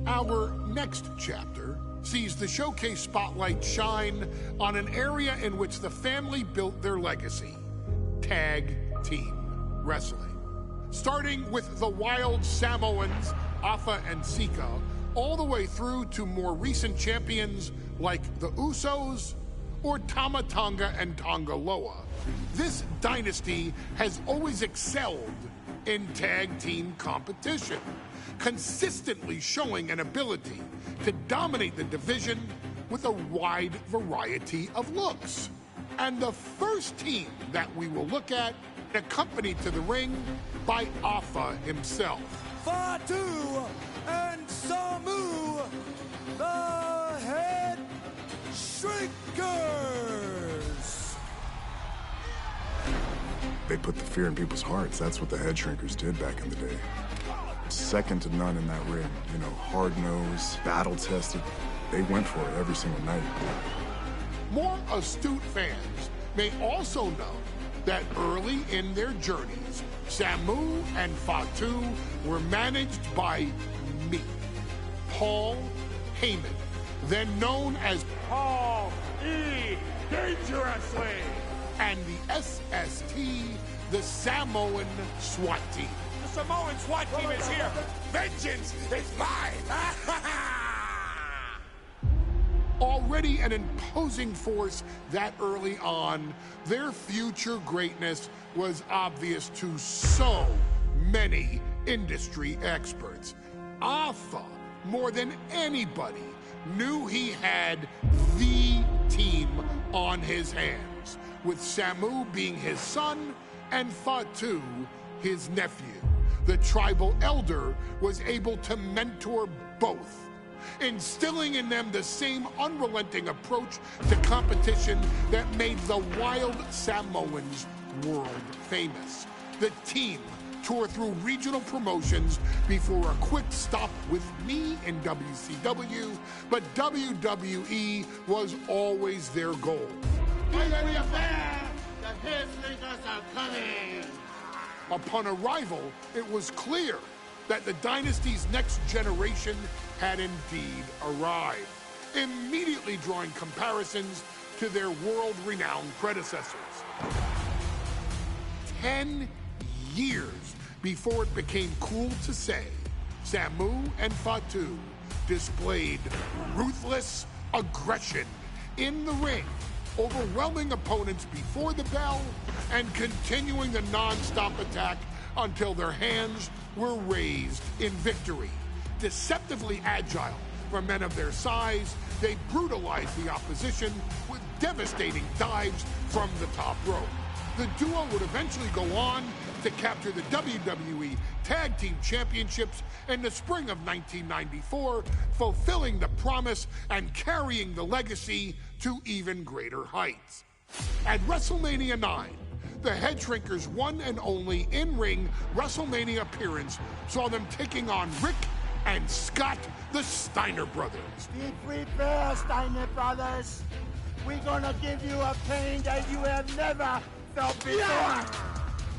Our next chapter sees the showcase spotlight shine on an area in which the family built their legacy: tag team wrestling. Starting with the Wild Samoans, Afa and Sika, all the way through to more recent champions like the Usos or Tama Tonga and Tonga Loa. This dynasty has always excelled in tag team competition, consistently showing an ability to dominate the division with a wide variety of looks. And the first team that we will look at, accompanied to the ring by Afa himself. Fatu and Samu, the Headshrinkers. They put the fear in people's hearts. That's what the Headshrinkers did back in the day. Second to none in that ring. You know, hard-nosed, battle-tested. They went for it every single night. More astute fans may also know that early in their journeys, Samu and Fatu were managed by me, Paul Heyman, then known as Paul E. Dangerously, and the SST, the Samoan SWAT team. The Samoan SWAT team is here. Vengeance is mine. Already an imposing force that early on, their future greatness was obvious to so many industry experts. Afa, more than anybody, knew he had the team on his hands, with Samu being his son and Fatu his nephew. The tribal elder was able to mentor both, instilling in them the same unrelenting approach to competition that made the Wild Samoans world famous. The team toured through regional promotions before a quick stop with me in WCW, but WWE was always their goal. The Headshrinkers are coming! Upon arrival, it was clear that the dynasty's next generation had indeed arrived, immediately drawing comparisons to their world-renowned predecessors. 10 years before it became cool to say, Samu and Fatu displayed ruthless aggression in the ring, overwhelming opponents before the bell and continuing the non-stop attack until their hands were raised in victory. Deceptively agile for men of their size, they brutalized the opposition with devastating dives from the top rope. The duo would eventually go on to capture the WWE Tag Team Championships in the spring of 1994, fulfilling the promise and carrying the legacy to even greater heights. At WrestleMania 9, the Headshrinkers' one and only in-ring WrestleMania appearance saw them taking on Rick and Scott, the Steiner brothers. Be prepared, Steiner brothers. We're gonna give you a pain that you have never felt before.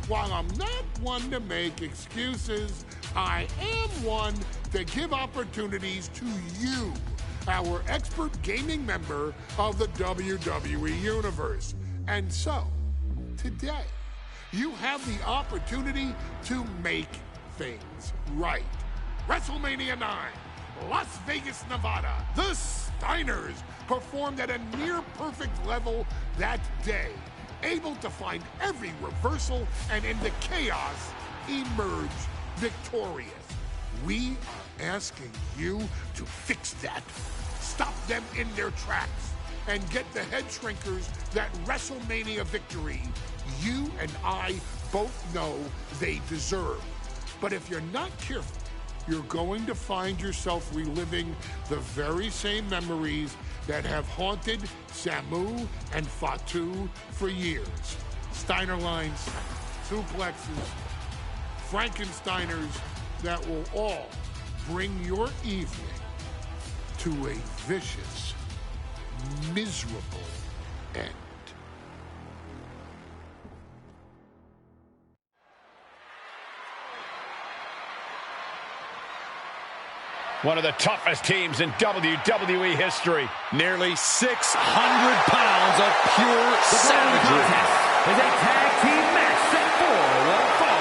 While I'm not one to make excuses, I am one to give opportunities to you, our expert gaming member of the WWE Universe. And so, today, you have the opportunity to make things right. WrestleMania 9, Las Vegas, Nevada. The Steiners performed at a near-perfect level that day, able to find every reversal and in the chaos emerge victorious. We are asking you to fix that, stop them in their tracks, and get the Headshrinkers that WrestleMania victory you and I both know they deserve. But if you're not careful, you're going to find yourself reliving the very same memories that have haunted Samu and Fatu for years. Steiner lines, suplexes, Frankensteiners that will all bring your evening to a vicious, miserable end. One of the toughest teams in WWE history. Nearly 600 pounds of pure savagery. Is a tag team match set for one fall.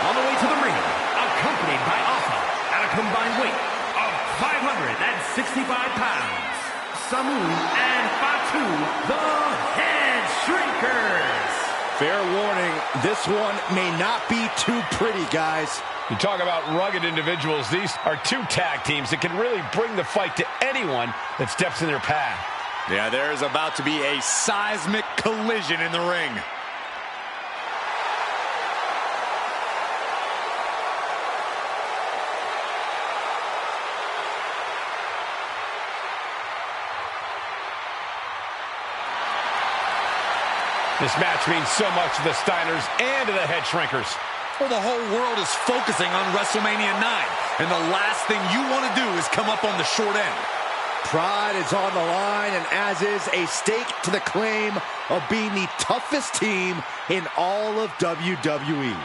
On the way to the ring, accompanied by Alpha at a combined weight of 565 pounds. Samu and Fatu, the Headshrinkers. Fair warning, this one may not be too pretty, guys. You talk about rugged individuals. These are two tag teams that can really bring the fight to anyone that steps in their path. Yeah, there's about to be a seismic collision in the ring. This match means so much to the Steiners and to the Headshrinkers. Well, the whole world is focusing on WrestleMania 9, and the last thing you want to do is come up on the short end. Pride is on the line, and as is a stake to the claim of being the toughest team in all of WWE.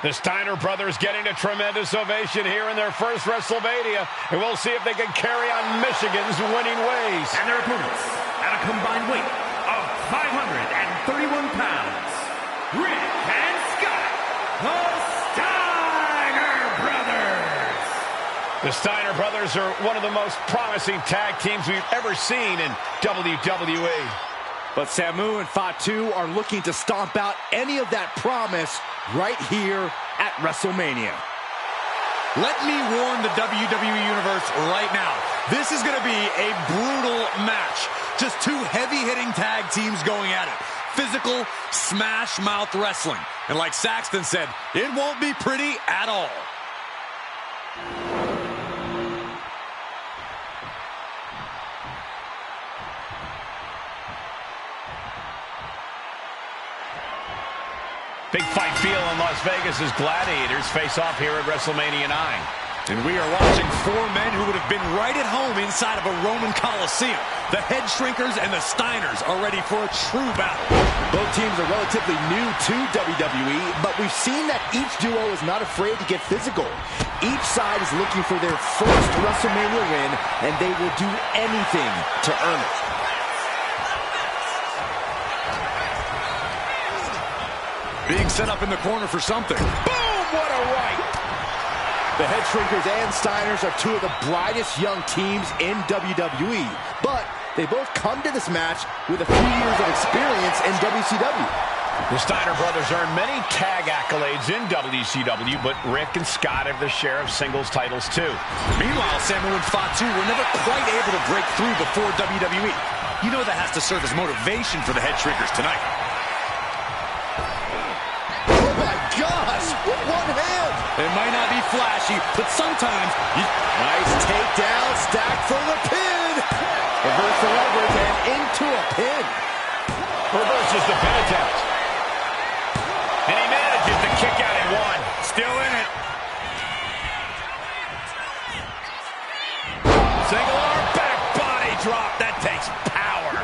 The Steiner brothers getting a tremendous ovation here in their first WrestleMania, and we'll see if they can carry on Michigan's winning ways. And their opponents, at a combined weight of 531 pounds, Rick and Scott, the Steiner brothers. The Steiner brothers are one of the most promising tag teams we've ever seen in WWE. But Samu and Fatu are looking to stomp out any of that promise right here at WrestleMania. Let me warn the WWE Universe right now. This is going to be a brutal match. Just two heavy-hitting tag teams going at it. Physical, smash-mouth wrestling. And like Saxton said, it won't be pretty at all. Big fight feel in Las Vegas as gladiators face off here at WrestleMania 9. And we are watching four men who would have been right at home inside of a Roman Coliseum. The Headshrinkers and the Steiners are ready for a true battle. Both teams are relatively new to WWE, but we've seen that each duo is not afraid to get physical. Each side is looking for their first WrestleMania win, and they will do anything to earn it. Being set up in the corner for something. Boom! What a right! The Headshrinkers and Steiners are two of the brightest young teams in WWE, but they both come to this match with a few years of experience in WCW. The Steiner brothers earned many tag accolades in WCW, but Rick and Scott have their share of singles titles too. Meanwhile, Samu and Fatu were never quite able to break through before WWE. You know that has to serve as motivation for the Headshrinkers tonight. Gosh, with one hand. It might not be flashy, but sometimes Nice takedown, stacked for the pin. Reverse the leverage and into a pin. Reverses the pin attempt. And he manages to kick out at one. still in it. Single arm back body drop. That takes power.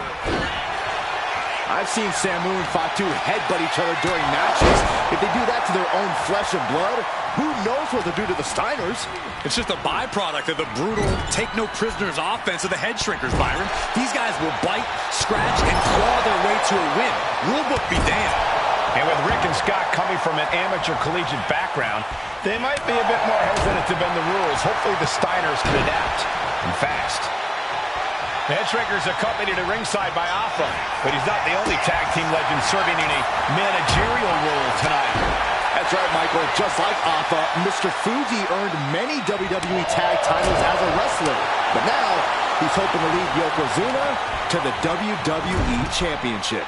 I've seen Samu and Fatu headbutt each other during matches. If they do that to their own flesh and blood, who knows what they'll do to the Steiners? It's just a byproduct of the brutal take-no-prisoners offense of the Headshrinkers, Byron. These guys will bite, scratch, and claw their way to a win. Rulebook be damned. And with Rick and Scott coming from an amateur collegiate background, they might be a bit more hesitant to bend the rules. Hopefully the Steiners can adapt, and fast. The Headshrinkers accompanied at ringside by Alpha, but he's not the only tag team legend serving in a managerial role tonight. That's right, Michael. Just like Alpha, Mr. Fuji earned many WWE tag titles as a wrestler. But now, he's hoping to lead Yokozuna to the WWE Championship.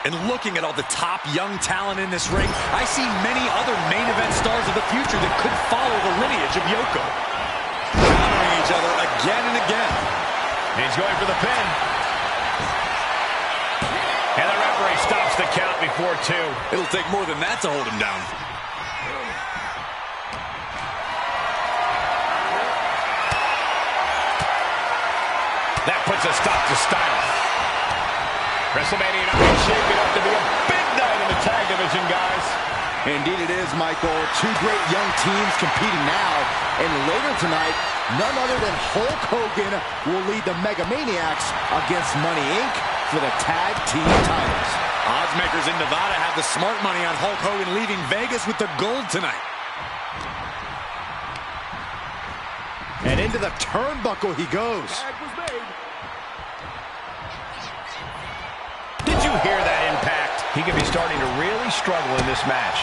And looking at all the top young talent in this ring, I see many other main event stars of the future that could follow the lineage of Yoko. Countering each other again and again. He's going for the pin. And the referee stops the count before two. It'll take more than that to hold him down. That puts a stop to Steiner. WrestleMania 9 is shaping up to be a big night in the tag division, guys. Indeed it is, Michael. Two great young teams competing now. And later tonight, none other than Hulk Hogan will lead the Mega Maniacs against Money Inc. for the tag team titles. Oddsmakers in Nevada have the smart money on Hulk Hogan leaving Vegas with the gold tonight. And into the turnbuckle he goes. Did you hear that impact? He could be starting to really struggle in this match.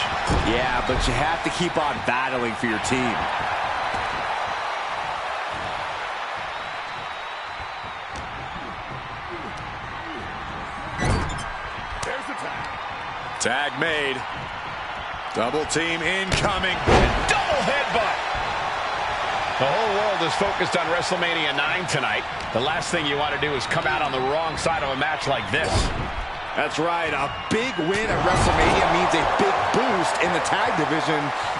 Yeah, but you have to keep on battling for your team. There's the tag. Tag made. Double team incoming. Double headbutt. The whole world is focused on WrestleMania 9 tonight. The last thing you want to do is come out on the wrong side of a match like this. That's right. A big win at WrestleMania means a big boost in the tag division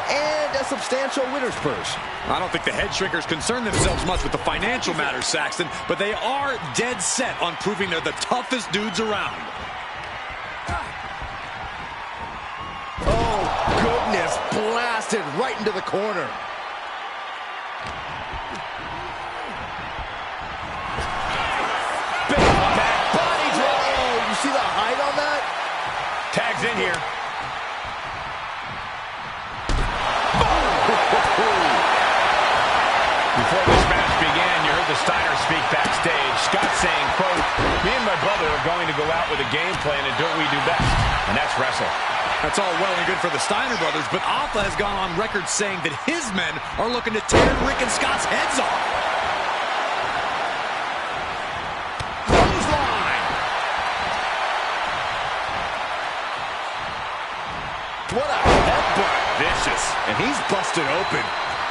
and a substantial winner's purse. I don't think the Headshrinkers concern themselves much with the financial matters, Saxton, but they are dead set on proving they're the toughest dudes around. Oh, goodness. Blasted right into the corner. Big back body drop. Oh, you see the height on that? Tags in here. Before this match began, you heard the Steiner speak backstage. Scott saying, quote, "Me and my brother are going to go out with a game plan and do what we do best, and that's wrestle." That's all well and good for the Steiner brothers, but Alpha has gone on record saying that his men are looking to tear Rick and Scott's heads off. Clothesline. What a headbutt. Vicious. And he's busted open.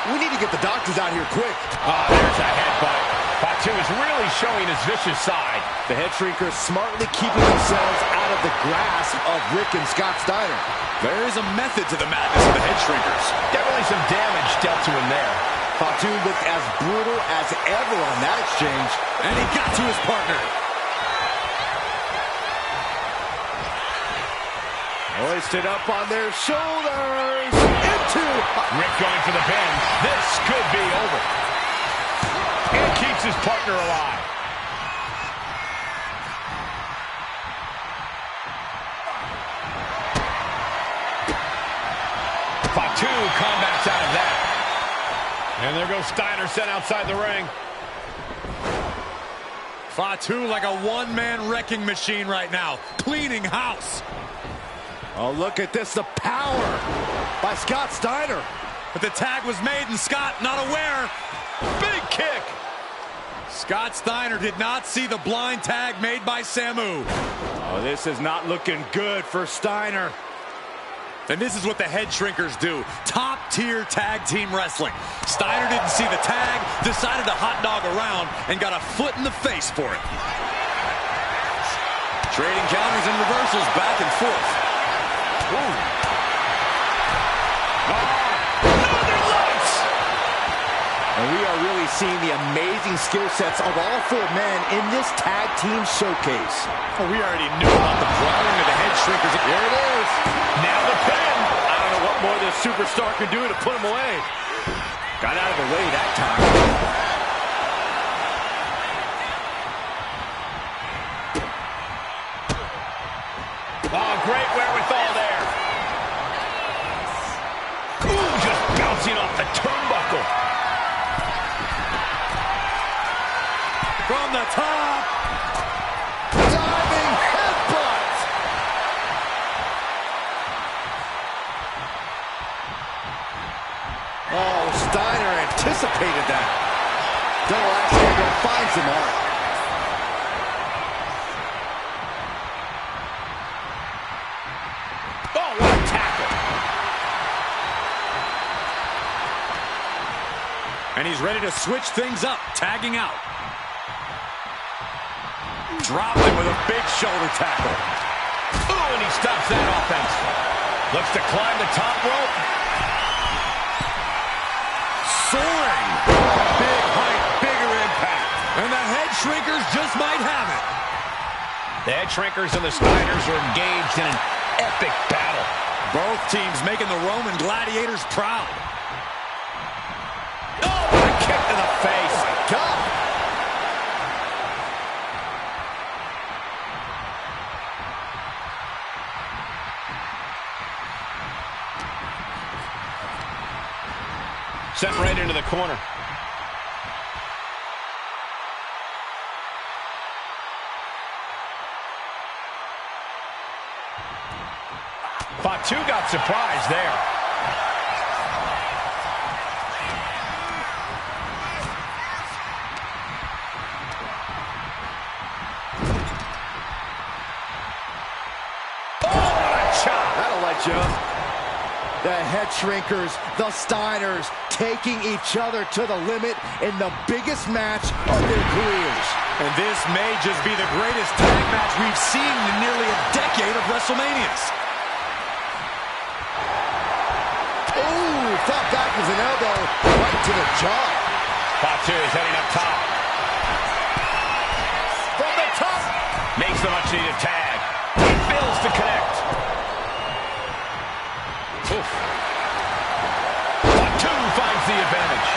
We need to get the doctors out here quick. Oh, there's a headbutt. Fatu is really showing his vicious side. The Headshrinkers smartly keeping themselves out of the grasp of Rick and Scott Steiner. There is a method to the madness of the Headshrinkers. Definitely some damage dealt to him there. Fatu looked as brutal as ever on that exchange. And he got to his partner. Hoisted up on their shoulders. Into. Rick going for the pin. This could be over. And keeps his partner alive. Fatu combats out of that. And there goes Steiner sent outside the ring. Fatu like a one-man wrecking machine right now. Cleaning house. Oh, look at this. The power by Scott Steiner. But the tag was made and Scott not aware. Big kick. Scott Steiner did not see the blind tag made by Samu. Oh, this is not looking good for Steiner. And this is what the Headshrinkers do. Top-tier tag team wrestling. Steiner didn't see the tag, decided to hot dog around, and got a foot in the face for it. Trading counters and reversals back and forth. Ooh. Northern Lights! And we are really seeing the amazing skill sets of all four men in this tag team showcase. Oh, we already knew about the brawling of the Headshrinkers. Here it is. Now the pin. I don't know what more this superstar can do to put him away. Got out of the way that time. Oh, great wherewithal there. Ooh, just bouncing off the turnbuckle. From the top. Diving headbutt. Oh, Steiner anticipated that. Double axe handle finds him on. Oh, what a tackle. And he's ready to switch things up, tagging out. Dropped him with a big shoulder tackle. Ooh, and he stops that offense. Looks to climb the top rope. Soaring. Big height, bigger impact. And the Headshrinkers just might have it. The Headshrinkers and the Steiners are engaged in an epic battle. Both teams making the Roman gladiators proud. Oh, what a kick to the face. Oh, my God. Sent right into the corner. Fatu got surprised there. Oh, what a chop. That'll light you up. The Headshrinkers, the Steiners, taking each other to the limit in the biggest match of their careers. And this may just be the greatest tag match we've seen in nearly a decade of WrestleManias. Ooh, fought back with an elbow right to the jaw. Fatu is heading up top. From the top. Makes the much-needed tag. He fails to connect. Oof. Fatu finds the advantage.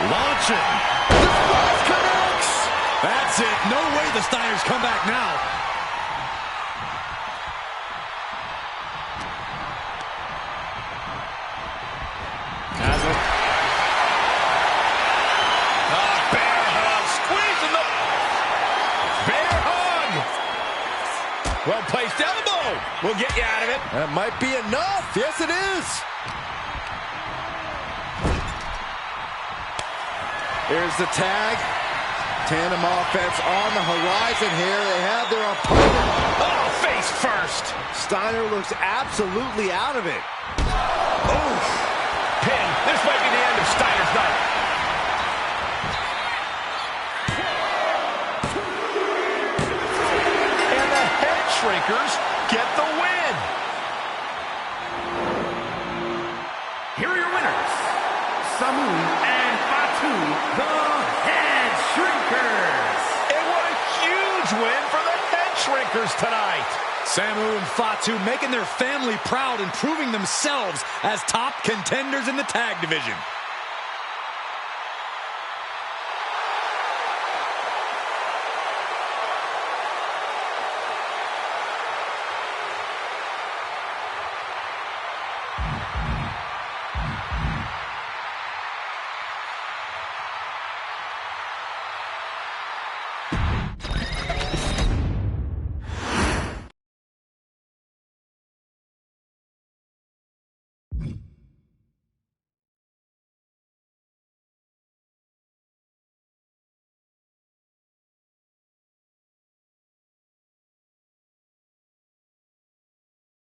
Launching. The splash connects. That's it. No way the Steiners come back now. Well-placed elbow will get you out of it. That might be enough. Yes, it is. Here's the tag. Tandem offense on the horizon here. They have their opponent. Oh, face first. Steiner looks absolutely out of it. Oof. Pin. This might be the end of Steiner's night. Headshrinkers get the win. Here are your winners, Samu and Fatu, the Headshrinkers. And what a huge win for the Headshrinkers tonight. Samu and Fatu making their family proud and proving themselves as top contenders in the tag division.